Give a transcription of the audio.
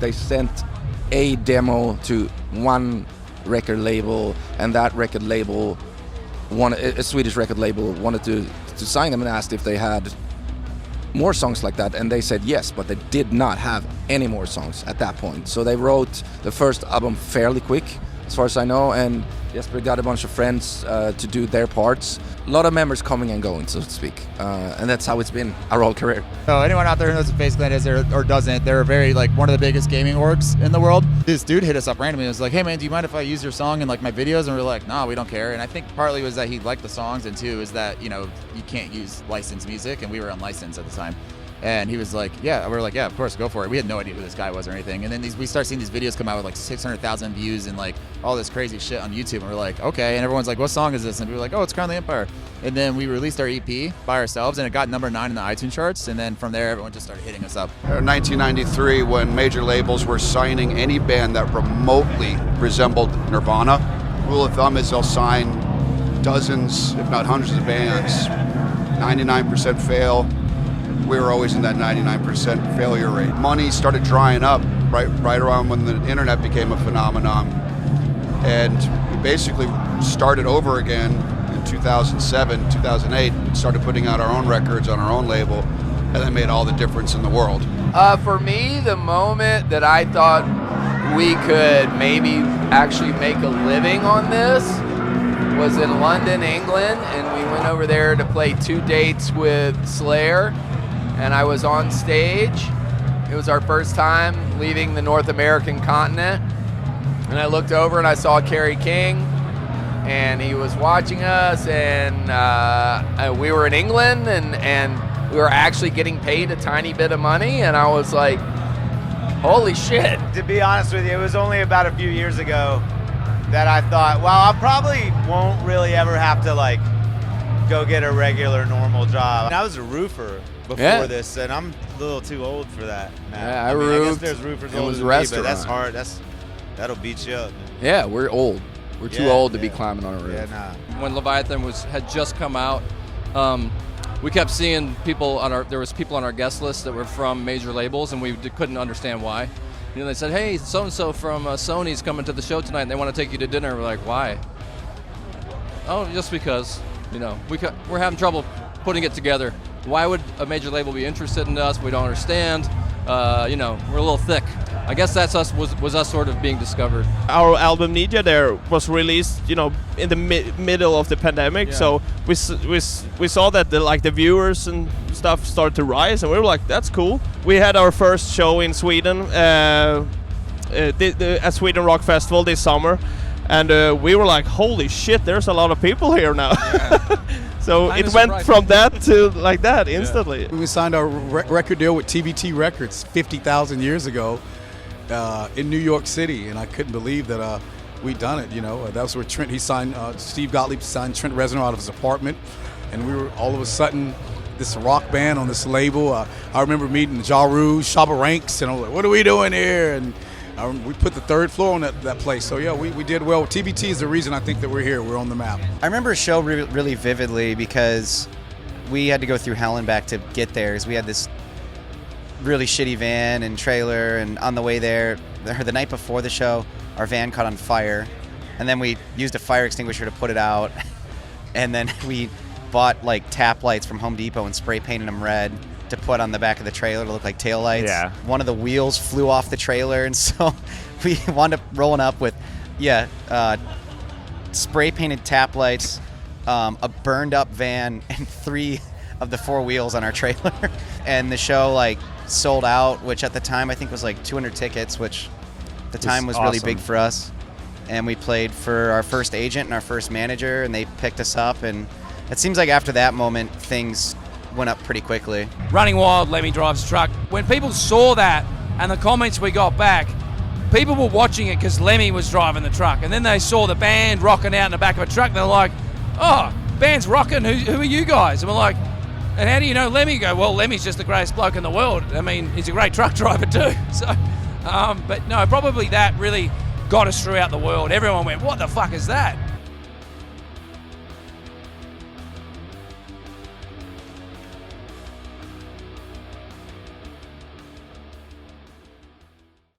they sent a demo to one record label, and that record label, a Swedish record label, wanted to sign them and asked if they had more songs like that, and they said yes, but they did not have any more songs at that point. So they wrote the first album fairly quick, as far as I know, and Jesper got a bunch of friends to do their parts. A lot of members coming and going, so to speak, and that's how it's been our whole career. So anyone out there who knows what Face Clan is or doesn't, they're very like one of the biggest gaming orgs in the world. This dude hit us up randomly and was like, hey man, do you mind if I use your song in like my videos? And we were like, no, we don't care. And I think partly was that he liked the songs, and two is that, you know, you can't use licensed music, and we were unlicensed at the time. And he was like, yeah, we were like, yeah, of course, go for it. We had no idea who this guy was or anything. And then we start seeing these videos come out with like 600,000 views and like all this crazy shit on YouTube. And we're like, okay. And everyone's like, what song is this? And we were like, oh, it's Crown the Empire. And then we released our EP by ourselves, and it got number 9 in the iTunes charts. And then from there, everyone just started hitting us up. 1993, when major labels were signing any band that remotely resembled Nirvana, rule of thumb is they'll sign dozens, if not hundreds of bands. 99% fail. We were always in that 99% failure rate. Money started drying up right around when the internet became a phenomenon. And we basically started over again in 2007, 2008, and started putting out our own records on our own label, and that made all the difference in the world. For me, the moment that I thought we could maybe actually make a living on this was in London, England, and we went over there to play 2 dates with Slayer. And I was on stage. It was our first time leaving the North American continent. And I looked over and I saw Kerry King, and he was watching us, and we were in England, and we were actually getting paid a tiny bit of money, and I was like, holy shit. To be honest with you, it was only about a few years ago that I thought, well, I probably won't really ever have to like go get a regular normal job. And I was a roofer before this, and I'm a little too old for that now. Yeah, I roofed. I guess there's roofers older than me, but that's hard. That'll beat you up. Yeah, we're old. We're too old to be climbing on a roof. Yeah, nah. When Leviathan had just come out, we kept seeing people there was people on our guest list that were from major labels, and we couldn't understand why. You know, they said, hey, so-and-so from Sony's coming to the show tonight, and they want to take you to dinner. We're like, why? Oh, just because, you know, we're having trouble putting it together. Why would a major label be interested in us? We don't understand. You know, we're a little thick. I guess that's us. Was us sort of being discovered. Our album Ninja there was released, you know, in the middle of the pandemic. Yeah. So we saw that the viewers and stuff started to rise, and we were like, that's cool. We had our first show in Sweden at Sweden Rock Festival this summer, and we were like, holy shit, there's a lot of people here now. Yeah. So it went from that to like that instantly. We signed our record deal with TVT Records 50,000 years ago in New York City, and I couldn't believe that we'd done it. You know, that was where Steve Gottlieb signed Trent Reznor out of his apartment, and we were all of a sudden this rock band on this label. I remember meeting Ja Rule, Shabba Ranks, and I was like, what are we doing here? And we put the third floor on that place. So yeah, we did well. TBT is the reason I think that we're here. We're on the map. I remember a show really vividly because we had to go through hell and back to get there. Because we had this really shitty van and trailer, and on the way there, the night before the show, our van caught on fire, and then we used a fire extinguisher to put it out, and then we bought like tap lights from Home Depot and spray painted them red to put on the back of the trailer to look like taillights. Yeah. One of the wheels flew off the trailer, and so we wound up rolling up with, spray painted tap lights, a burned up van, and 3 of the 4 wheels on our trailer. And the show like sold out, which at the time I think was like 200 tickets, which at the time was awesome. Really big for us. And we played for our first agent and our first manager, and they picked us up. And it seems like after that moment, things went up pretty quickly. Running Wild, Lemmy drives a truck. When people saw that and the comments we got back, people were watching it because Lemmy was driving the truck, and then they saw the band rocking out in the back of a truck, and they're like, oh, band's rocking, who are you guys? And we're like, and how do you know Lemmy? You go, well, Lemmy's just the greatest bloke in the world. I mean, he's a great truck driver too. So, but no, probably that really got us throughout the world. Everyone went, what the fuck is that?